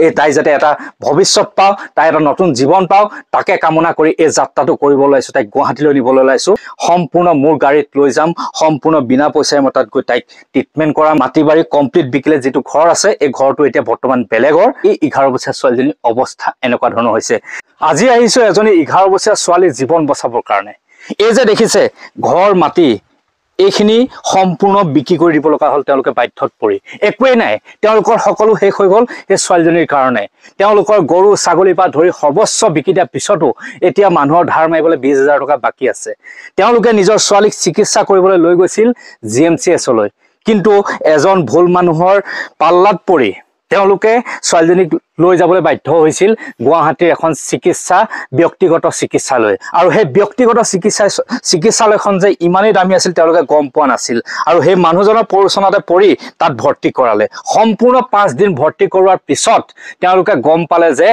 এই তাই যাতে এটা ভৱিষ্যত পাওঁ, তাই এটা নতুন জীৱন পাওঁ, তাকে কামনা কৰি এই যাত্ৰাটো কৰিব ওলাইছোঁ। তাইক গুৱাহাটীলৈ নিবলৈ ওলাইছোঁ। সম্পূৰ্ণ মোৰ গাড়ীত লৈ যাম, সম্পূৰ্ণ বিনা পইচাৰে মই তাত গৈ তাইক ট্ৰিটমেণ্ট কৰা, মাটি বাৰী কমপ্লিট বিকিলে যিটো ঘৰ আছে এই ঘৰটো এতিয়া বৰ্তমান বেলেগৰ। এই 11 বছৰীয়া ছোৱালীজনীৰ অৱস্থা এনেকুৱা ধৰণৰ হৈছে। আজি আহিছোঁ এজনী 11 বছৰীয়া ছোৱালীৰ জীৱন বচাবৰ কাৰণে। এই যে দেখিছে ঘৰ মাটি এইখিনি সম্পূৰ্ণ বিক্ৰী কৰি দিব লগা হ'ল, তেওঁলোকে বাধ্যত পৰি। একোৱেই নাই, তেওঁলোকৰ সকলো শেষ হৈ গ'ল সেই ছোৱালীজনীৰ কাৰণে। তেওঁলোকৰ গৰু ছাগলীৰ পৰা ধৰি সৰ্বস্ব বিক্ৰী দিয়াৰ পিছতো এতিয়া মানুহৰ ধাৰ মাৰিবলৈ 20,000 টকা বাকী আছে। তেওঁলোকে নিজৰ ছোৱালীক চিকিৎসা কৰিবলৈ লৈ গৈছিল GMCHলৈ, কিন্তু এজন ভুল মানুহৰ পাল্লাত পৰি তেওঁলোকে ছোৱালীজনীক লৈ যাবলৈ বাধ্য হৈছিল গুৱাহাটীৰ এখন ব্যক্তিগত চিকিৎসালয়। আৰু সেই ব্যক্তিগত চিকিৎসালয়খন যে ইমানেই দামী আছিল তেওঁলোকে গম পোৱা নাছিল, আৰু সেই মানুহজনৰ প্ৰৰোচনাতে পৰি তাত ভৰ্তি কৰালে। সম্পূৰ্ণ 5 দিন ভৰ্তি কৰোৱাৰ পিছত তেওঁলোকে গম পালে যে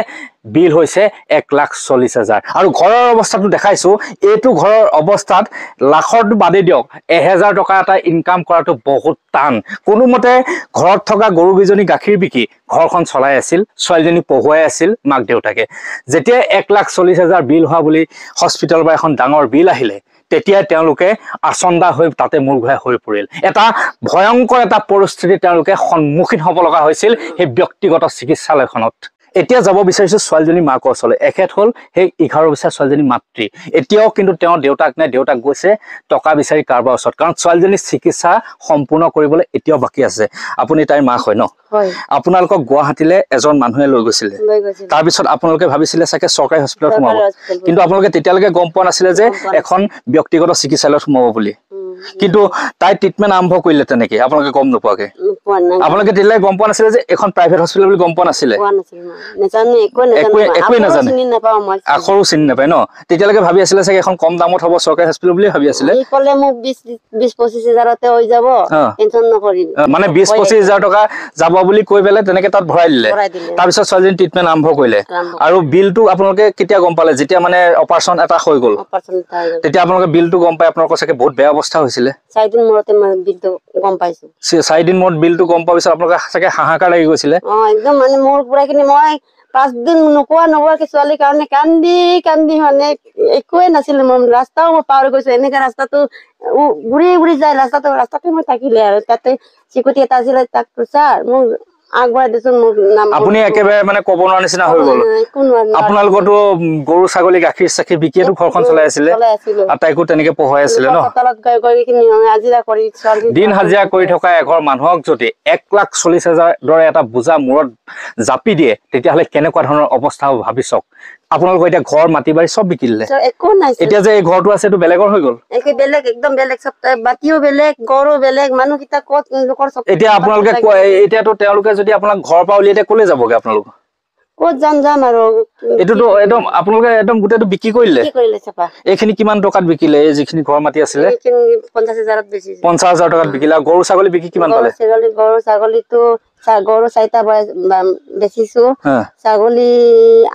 বিল হৈছে 1,40,000। আৰু ঘৰৰ অৱস্থাটো দেখাইছো। এইটো ঘৰৰ অৱস্থাত লাখৰটো বাদে দিয়ক, 1,000 টকা এটা ইনকাম কৰাটো বহুত টান। কোনোমতে ঘৰত থকা গৰুকেইজনী গাখীৰ বিকি ঘৰখন চলাই আছিল, ছোৱালীজনী পঢ়ুৱাই আছিল মাক দেউতাকে। যেতিয়া 1,40,000 বিল হোৱা বুলি হস্পিটেলৰ পৰা এখন ডাঙৰ বিল আহিলে, তেতিয়াই তেওঁলোকে আচন্দা হৈ তাতে মূৰ ঘূৰাই হৈ পৰিল। এটা ভয়ংকৰ এটা পৰিস্থিতি তেওঁলোকে সন্মুখীন হ'ব লগা হৈছিল সেই ব্যক্তিগত চিকিৎসালয়খনত। এতিয়া যাব বিচাৰিছো ছোৱালীজনীৰ মাকৰ ওচৰলৈ। এখেত হ'ল সেই 11 বছৰীয়া ছোৱালীজনীৰ মাতৃ। এতিয়াও কিন্তু তেওঁৰ দেউতাক নাই, দেউতাক গৈছে টকা বিচাৰি কাৰোবাৰ ওচৰত, কাৰণ ছোৱালীজনীৰ চিকিৎসা সম্পূৰ্ণ কৰিবলৈ এতিয়াও বাকী আছে। আপুনি তাইৰ মাক হয় ন? আপোনালোকক গুৱাহাটীলৈ এজন মানুহে লৈ গৈছিলে, তাৰপিছত আপোনালোকে ভাবিছিলে চাগে চৰকাৰী হস্পিটেলত সোমাব, কিন্তু আপোনালোকে তেতিয়ালৈকে গম পোৱা নাছিলে যে এখন ব্যক্তিগত চিকিৎসালয়ত সোমাব বুলি। কিন্তু তাই ট্ৰিটমেণ্ট আৰম্ভ কৰিলে তেনেকে আপোনালোকে গম নোপোৱাকে? আপোনালোকে তেতিয়ালৈকে গম পোৱা নাছিলে যে এখন প্ৰাইভেট হস্পিটেল বুলি গম পোৱা নাছিলে? একোৱে নাজানে, আখৰো চিনি নাপায় ন? তেতিয়ালৈকে ভাবি আছিলে চাগে এখন কম দামত হ'ব চৰকাৰী হস্পিটেল বুলি ভাবি আছিলে। মানে 20-25,000 টকা যাব বুলি কৈ পেলাই তেনেকে তাত ভৰাই দিলে। তাৰপিছত ছোৱালীজনী ট্ৰিটমেণ্ট আৰম্ভ কৰিলে। আৰু বিলটো আপোনালোকে কেতিয়া গম পালে? যেতিয়া মানে অপাৰেশ্যন এটা হৈ গ'ল তেতিয়া আপোনালোকে বিলটো গম পাই আপোনালোকৰ চাগে বহুত বেয়া অৱস্থা হৈছিলে। 4 দিন মূৰতে মই বিলটো গম পাইছো। 4 দিন মূৰত বিলটো গম পোৱাৰ পিছত আপোনালোকে চাগে হাহাকাৰ লাগি গৈছিলে। একদম মানে মোৰ পুৰাখিনি মই 5 দিন নোকোৱাকে ছোৱালীৰ কাৰণে কান্দি মানে একোৱে নাছিলে। মই ৰাস্তাও মই পাৰ গৈছো, এনেকে ৰাস্তাটো ঘূৰি যায় ৰাস্তাটো মই থাকিলে। আৰু তাতে চিকুটি এটা আছিলে, তাক ছাৰ মোক আগবঢ়াই দিছোন, মোক নাম আপুনি একেবাৰে মানে ক'ব নোৱাৰা নিচিনা হৈ গ'ল। আপোনালোকৰতো গৰু ছাগলী গাখীৰ চাখীৰ বিকিয়েতো ঘৰখন চলাই আছিলে, আৰু তাইকো তেনেকে পঢ়ুৱাই আছিলে ন? দিন হাজিৰা কৰি থকা এঘৰ মানুহক যদি 1,40,000 দৰে এটা বোজা মূৰত জাপি দিয়ে তেতিয়াহ'লে কেনেকুৱা ধৰণৰ অৱস্থা হ'ব ভাবি চাওক। আপোনালোকৰ এতিয়া ঘৰ মাটি বাৰী চব বিকি দিলে। এতিয়া যে এই ঘৰটো আছে এইটো বেলেগৰ হৈ গ'ল। একদম বেলেগ, চব বাতিও বেলেগ, গৰু বেলেগ, মানুহকেইটা ক'ত লোকৰ চব। এতিয়া আপোনালোকে এতিয়াতো তেওঁলোকে যদি আপোনাক ঘৰৰ পৰা উলিয়াই দিয়ে ক'লে যাবগে আপোনালোক? ক'ত যাম আৰু এইটোতো একদম আপোনালোকে একদম গোটেইটো বিক্ৰী কৰিলে। এইখিনি কিমান টকাত বিকিলে? এই যিখিনি ঘৰ মাটি আছিলে 50,000 বেচিছে। 50,000 টকাত বিকিলে। আৰু গৰু ছাগলী বিকি কিমান পালে? গৰু ছাগলীটো গৰু 4টা বেচিছো, ছাগলী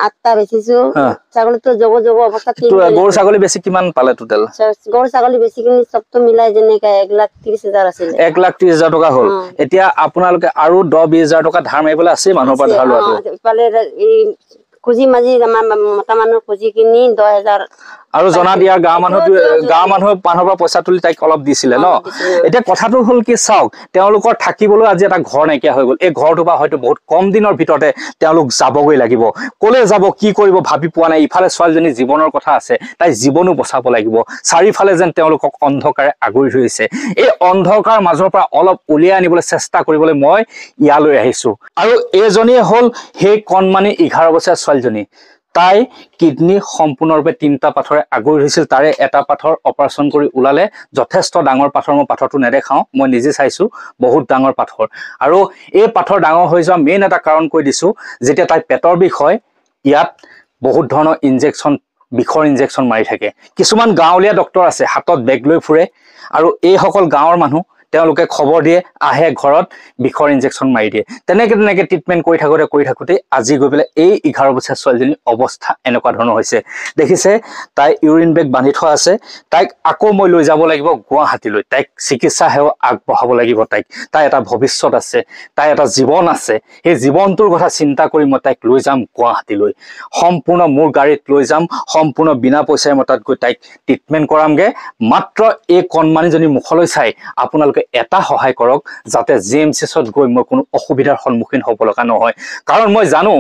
8টা বেচিছো। ছাগলীটো জগ অৱস্থা। গৰু ছাগলী বেছি কিমান পালে টোটেল? গৰু ছাগলী বেছি কিনি চবটো মিলাই যেনেকে 1,30,000 আছিলে। 1,30,000 টকা হ'ল। এতিয়া আপোনালোকে আৰু 10-20,000 টকা ধাৰ মাৰিবলৈ আছে মানুহৰ পৰা ধাৰ লোৱাটো। খুজি মাজি মতা মানুহ খুজি কিনি 10,000 আৰু জনা দিয়া গাঁৱৰ মানুহৰ পৰা পইচা তুলি তাইক অলপ দিছিলে ন? এতিয়া কথাটো হ'ল কি চাওক, তেওঁলোকৰ থাকিবলৈ আজি এটা ঘৰ নাইকিয়া হৈ গ'ল। এই ঘৰটোৰ পৰা হয়তো বহুত কম দিনৰ ভিতৰতে তেওঁলোক যাবগৈ লাগিব। ক'লে যাব, কি কৰিব ভাবি পোৱা নাই। ইফালে ছোৱালীজনীৰ জীৱনৰ কথা আছে, তাই জীৱনো বচাব লাগিব। চাৰিওফালে যেন তেওঁলোকক অন্ধকাৰে আগুৰি ধৰিছে। এই অন্ধকাৰ মাজৰ পৰা অলপ উলিয়াই আনিবলৈ চেষ্টা কৰিবলৈ মই ইয়ালৈ আহিছো। আৰু এইজনীয়ে হ'ল সেই কণমানি 11 বছৰীয়া ছোৱালীজনী। তাই কিডনী সম্পূৰ্ণৰূপে 3টা পাথৰে আগুৰি ধৰিছিল। তাৰে এটা পাথৰ অপাৰেশ্যন কৰি ওলালে। যথেষ্ট ডাঙৰ পাথৰ, মই পাথৰটো নেদেখাওঁ, মই নিজে চাইছো, বহুত ডাঙৰ পাথৰ। আৰু এই পাথৰ ডাঙৰ হৈ যোৱা মেইন এটা কাৰণ কৈ দিছো, যেতিয়া তাই পেটৰ বিষ হয় ইয়াত বহুত ধৰণৰ বিষৰ ইনজেকশ্যন মাৰি থাকে। কিছুমান গাঁৱলীয়া ডক্তৰ আছে, হাতত বেগ লৈ ফুৰে, আৰু এইসকল গাঁৱৰ মানুহ তেওঁলোকে খবৰ দিয়ে আহে ঘৰত বিষৰ ইনজেকশ্যন মাৰি দিয়ে তেনেকে ট্ৰিটমেণ্ট কৰি থাকোঁতে আজি গৈ পেলাই এই 11 বছৰীয়া ছোৱালীজনীৰ অৱস্থা এনেকুৱা ধৰণৰ হৈছে দেখিছে তাই ইউৰিন বেগ বান্ধি থোৱা আছে তাইক আকৌ মই লৈ যাব লাগিব গুৱাহাটীলৈ তাইক চিকিৎসা সেৱা আগবঢ়াব লাগিব তাই এটা ভৱিষ্যত আছে তাই এটা জীৱন আছে সেই জীৱনটোৰ কথা চিন্তা কৰি মই তাইক লৈ যাম গুৱাহাটীলৈ সম্পূৰ্ণ মোৰ গাড়ীত লৈ যাম সম্পূৰ্ণ বিনা পইচাৰে মই তাত গৈ তাইক ট্ৰিটমেণ্ট কৰামগে মাত্ৰ এই কণমানিজনীৰ মুখলৈ চাই আপোনালোকে এটা সহায় কৰক যাতে জিএমচিত গৈ মই কোনো অসুবিধাৰ সন্মুখীন হ'ব লগা নহয় কাৰণ মই জানো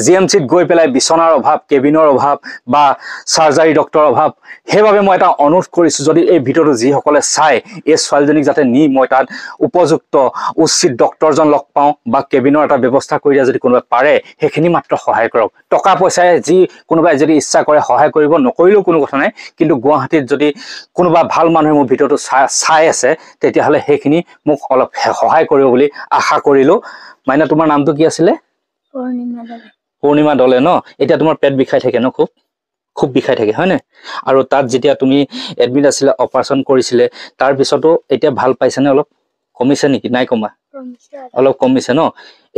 জিএমচিত গৈ পেলাই বিচনাৰ অভাৱ কেবিনৰ অভাৱ বা সাৰ্জাৰী ডক্টৰৰ অভাৱ সেইবাবে মই এটা অনুৰোধ কৰিছোঁ যদি এই ভিডিঅ'টো যিসকলে চাই এই ছোৱালীজনীক যাতে নি মই তাত উপযুক্ত উচিত ডক্টৰজন লগ পাওঁ বা কেবিনৰ এটা ব্যৱস্থা কৰি দিয়া যদি কোনোবাই পাৰে সেইখিনি মাত্ৰ সহায় কৰক টকা পইচাই যি কোনোবাই যদি ইচ্ছা কৰে সহায় কৰিব নকৰিলেও কোনো কথা নাই কিন্তু গুৱাহাটীত যদি কোনোবা ভাল মানুহে মোৰ ভিডিঅ'টো চাই আছে তেতিয়াহ'লে সেইখিনি মোক অলপ সহায় কৰিব বুলি আশা কৰিলোঁ মাইনা তোমাৰ নামটো কি আছিলে পূৰ্ণিমা দলে ন এতিয়া তোমাৰ পেট বিষাই থাকে ন খুব বিষাই থাকে হয় নে আৰু তাত যেতিয়া তুমি এডমিট আছিলে অপাৰেশ্যন কৰিছিলে তাৰ পিছতো এতিয়া ভাল পাইছানে অলপ কমিছে নেকি নাই কমা অলপ কমিছে ন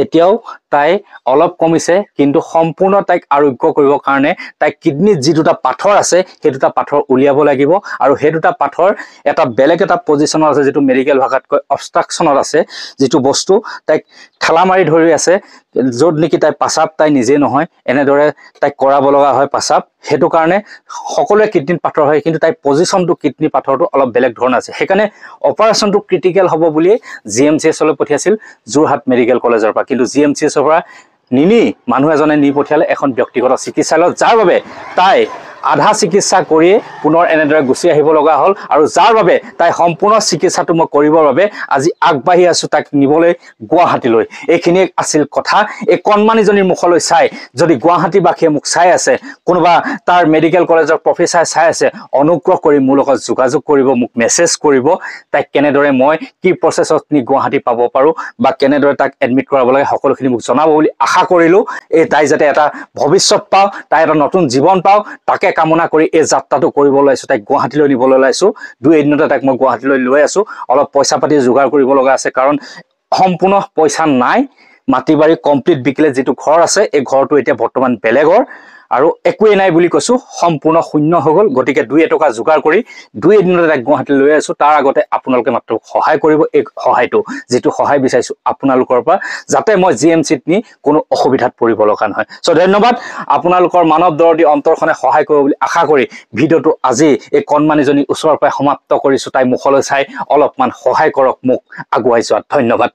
এতিয়াও তাই অলপ কমিছে কিন্তু সম্পূৰ্ণ তাইক আৰোগ্য কৰিবৰ কাৰণে তাই কিডনিত যি দুটা পাথৰ আছে সেই দুটা পাথৰ উলিয়াব লাগিব আৰু সেই দুটা পাথৰ এটা বেলেগ এটা পজিশ্যনত আছে যিটো মেডিকেল ভাষাত কয় অবষ্ট্ৰাকশ্যনত আছে যিটো বস্তু তাইক ঠেলা মাৰি ধৰি আছে য'ত নেকি তাই পাচাব তাই নিজে নহয় এনেদৰে তাইক কৰাব লগা হয় পাচাব সেইটো কাৰণে সকলোৱে কিডনিত পাথৰ হয় কিন্তু তাই পজিশ্যনটো কিডনি পাথৰটো অলপ বেলেগ ধৰণৰ আছে সেইকাৰণে অপাৰেশ্যনটো ক্ৰিটিকেল হ'ব বুলি জিএমচিএছলৈ পঠিয়াইছিল যোৰহাট মেডিকেল কলেজৰ পৰা কিন্তু জিএমচিএছৰ পৰা নিনি মানুহ এজনে নি পঠিয়ালে এখন ব্যক্তিগত চিকিৎসালয়ত যাৰ বাবে তাই আধা চিকিৎসা কৰিয়ে পুনৰ এনেদৰে গুচি আহিব লগা হ'ল আৰু যাৰ বাবে তাই সম্পূৰ্ণ চিকিৎসাটো মই কৰিবৰ বাবে আজি আগবাঢ়ি আছোঁ তাক নিবলৈ গুৱাহাটীলৈ এইখিনিয়ে আছিল কথা এই কণমানিজনীৰ মুখলৈ চাই যদি গুৱাহাটীবাসীয়ে মোক চাই আছে কোনোবা তাৰ মেডিকেল কলেজৰ প্ৰফেচাৰ চাই আছে অনুগ্ৰহ কৰি মোৰ লগত যোগাযোগ কৰিব মোক মেছেজ কৰিব তাইক কেনেদৰে মই কি প্ৰচেছত নি গুৱাহাটী পাব পাৰোঁ বা কেনেদৰে তাক এডমিট কৰাব লাগে সকলোখিনি মোক জনাব বুলি আশা কৰিলোঁ এই তাই যাতে এটা ভৱিষ্যত পাওঁ তাই এটা নতুন জীৱন পাওঁ তাকে কামনা কৰি এই যাত্ৰাটো কৰিব ওলাইছোঁ তাইক গুৱাহাটীলৈ নিবলৈ ওলাইছোঁ 2 এদিনতে তাইক মই গুৱাহাটীলৈ লৈ আছোঁ অলপ পইচা পাতি যোগাৰ কৰিব লগা আছে কাৰণ সম্পূৰ্ণ পইচা নাই মাটি বাৰী কমপ্লিট বিকিলে যিটো ঘৰ আছে এই ঘৰটো এতিয়া বৰ্তমান বেলেগৰ আৰু একোৱেই নাই বুলি কৈছোঁ সম্পূৰ্ণ শূন্য হৈ গ'ল গতিকে 2 এটকা যোগাৰ কৰি 2 এদিনতে তাইক গুৱাহাটীলৈ লৈ আছোঁ তাৰ আগতে আপোনালোকে মাত্ৰ সহায় কৰিব এই সহায়টো যিটো সহায় বিচাৰিছোঁ আপোনালোকৰ পৰা যাতে মই জিএমচিত নি কোনো অসুবিধাত পৰিব লগা নহয় চ' ধন্যবাদ আপোনালোকৰ মানৱ দৰদী অন্তৰখনে সহায় কৰিব বুলি আশা কৰি ভিডিঅ'টো আজি এই কণমানিজনীৰ ওচৰৰ পৰাই সমাপ্ত কৰিছোঁ তাই মুখলৈ চাই অলপমান সহায় কৰক মোক আগুৱাই যোৱাত ধন্যবাদ